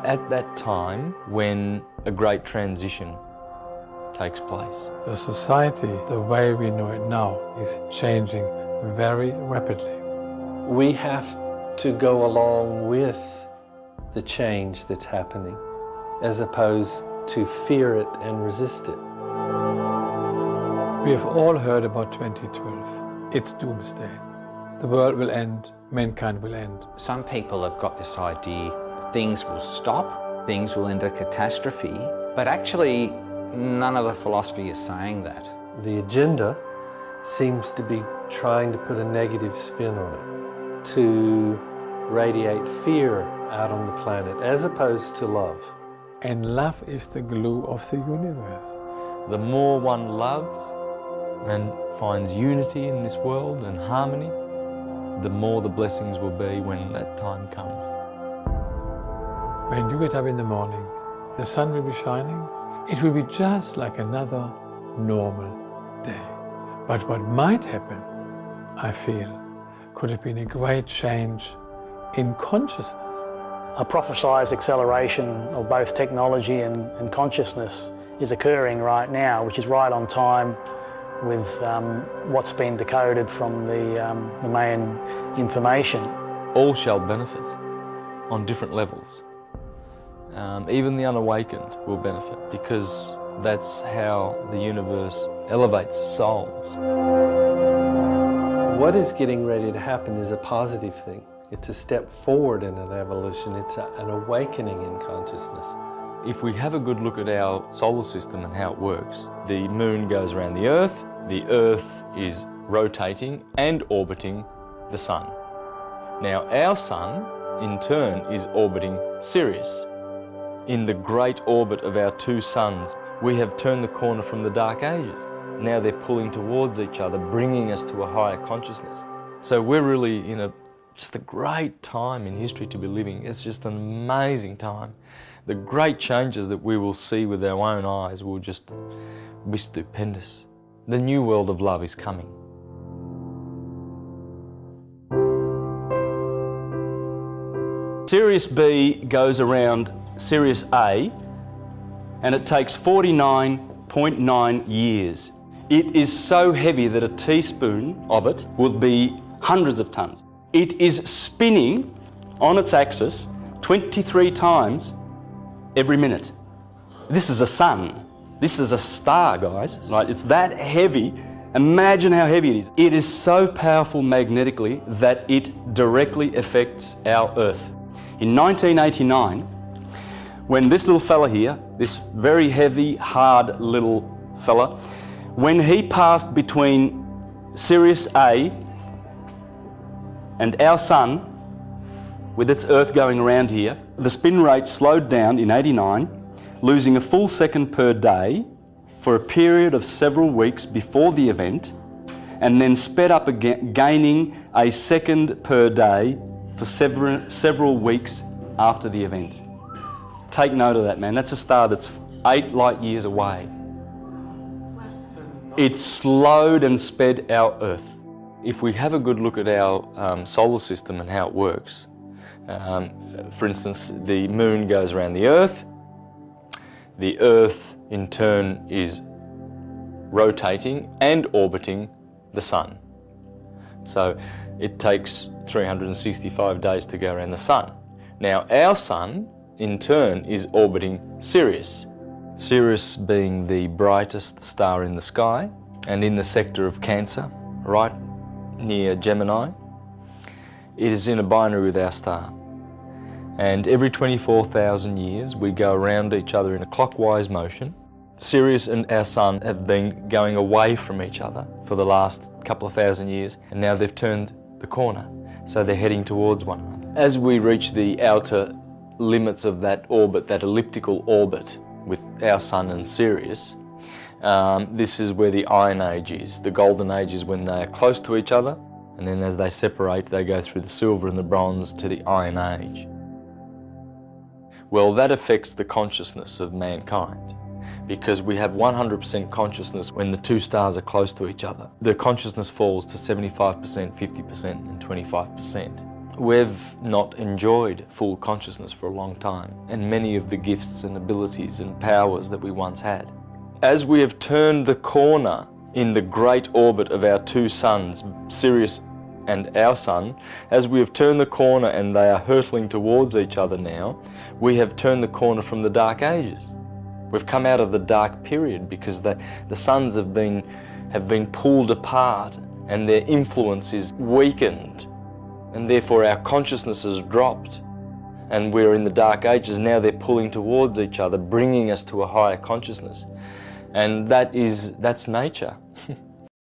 are at that time when a great transition takes place. The society, the way we know it now, is changing very rapidly. We have to go along with the change that's happening, as opposed to fear it and resist it. We have all heard about 2012. It's doomsday. The world will end, mankind will end. Some people have got this idea things will stop, things will enter catastrophe, but actually none of the philosophy is saying that. The agenda seems to be trying to put a negative spin on it, to radiate fear out on the planet, as opposed to love. And love is the glue of the universe. The more one loves and finds unity in this world and harmony, the more the blessings will be when that time comes. When you get up in the morning, the sun will be shining. It will be just like another normal day. But what might happen, I feel, could have been a great change in consciousness. A prophesied acceleration of both technology and consciousness is occurring right now, which is right on time with what's been decoded from the Mayan information. All shall benefit on different levels. Even the unawakened will benefit, because that's how the universe elevates souls. What is getting ready to happen is a positive thing. It's a step forward in an evolution. It's an awakening in consciousness. If we have a good look at our solar system and how it works, the moon goes around the Earth is rotating and orbiting the sun. Now our sun, in turn, is orbiting Sirius. In the great orbit of our two suns, we have turned the corner from the Dark Ages. Now they're pulling towards each other, bringing us to a higher consciousness. So we're really in just a great time in history to be living. It's just an amazing time. The great changes that we will see with our own eyes will just be stupendous. The new world of love is coming. Sirius B goes around Sirius A, and it takes 49.9 years. It is so heavy that a teaspoon of it will be hundreds of tons. It is spinning on its axis 23 times every minute. This is a sun. This is a star, guys. Right? It's that heavy. Imagine how heavy it is. It is so powerful magnetically that it directly affects our Earth. In 1989, when this little fella here, this very heavy, hard little fella, when he passed between Sirius A and our sun, with its Earth going around here, the spin rate slowed down in 89, losing a full second per day for a period of several weeks before the event, and then sped up again, gaining a second per day for several weeks after the event. Take note of that, man. That's a star that's 8 light years away. It slowed and sped our Earth. If we have a good look at our solar system and how it works, for instance, the moon goes around the Earth in turn is rotating and orbiting the sun. So it takes 365 days to go around the sun. Now our sun in turn is orbiting Sirius. Sirius being the brightest star in the sky and in the sector of Cancer, right near Gemini. It is in a binary with our star. And every 24,000 years we go around each other in a clockwise motion. Sirius and our sun have been going away from each other for the last couple of thousand years, and now they've turned the corner, so they're heading towards one another. As we reach the outer limits of that orbit, that elliptical orbit with our sun and Sirius, this is where the Iron Age is. The Golden Age is when they are close to each other, and then as they separate, they go through the Silver and the Bronze to the Iron Age. Well, that affects the consciousness of mankind, because we have 100% consciousness when the two stars are close to each other. The consciousness falls to 75%, 50% and 25%. we've not enjoyed full consciousness for a long time, and many of the gifts and abilities and powers that we once had. As we have turned the corner in the great orbit of our two suns, Sirius and our sun, as we have turned the corner and they are hurtling towards each other now, we have turned the corner from the Dark Ages. We've come out of the dark period because the suns have been pulled apart and their influence is weakened, and therefore our consciousness has dropped, and we're in the Dark Ages. Now they're pulling towards each other, bringing us to a higher consciousness, and that's nature.